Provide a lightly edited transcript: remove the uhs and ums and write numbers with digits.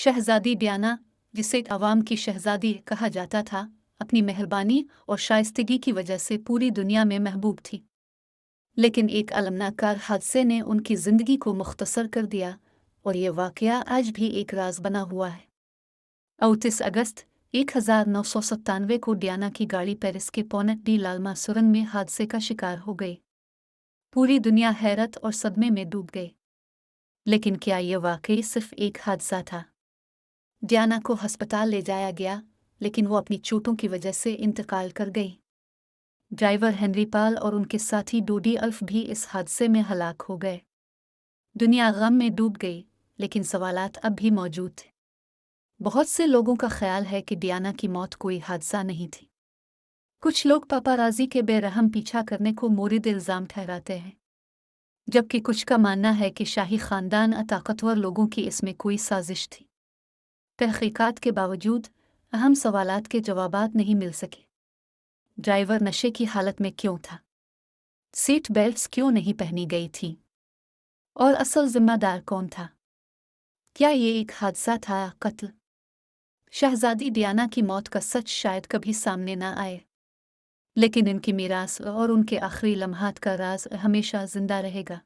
शहज़ादी Diana, जिसे अवाम की शहज़ादी कहा जाता था, अपनी मेहरबानी और शाइस्तगी की वजह से पूरी दुनिया में महबूब थी। लेकिन एक अलमनाक हादसे ने उनकी ज़िंदगी को मुख्तसर कर दिया और ये वाक़या आज भी एक राज बना हुआ है। 29 अगस्त 1997 को डियाना की गाड़ी पेरिस के पॉनेट डी लाल्मा सुरंग में हादसे का शिकार हो गई। पूरी दुनिया हैरत और सदमे में डूब गई। लेकिन क्या ये वाकई सिर्फ एक हादसा था? डियाना को अस्पताल ले जाया गया, लेकिन वो अपनी चोटों की वजह से इंतकाल कर गई। ड्राइवर हेनरी पाल और उनके साथी डोडी अल्फ भी इस हादसे में हलाक हो गए। दुनिया गम में डूब गई, लेकिन सवालात अब भी मौजूद थे। बहुत से लोगों का ख्याल है कि डियाना की मौत कोई हादसा नहीं थी। कुछ लोग पापाराजी के बेरहम पीछा करने को मोरिद इल्ज़ाम ठहराते हैं, जबकि कुछ का मानना है कि शाही खानदान और ताकतवर लोगों की इसमें कोई साजिश थी। तहकीकात के बावजूद अहम सवालात के जवाबात नहीं मिल सके। ड्राइवर नशे की हालत में क्यों था? सीट बेल्ट्स क्यों नहीं पहनी गई थी? और असल जिम्मेदार कौन था? क्या ये एक हादसा था या कत्ल? शहजादी डियाना की मौत का सच शायद कभी सामने न आए, लेकिन इनकी मीरास और उनके आखिरी लम्हात का राज हमेशा जिंदा रहेगा।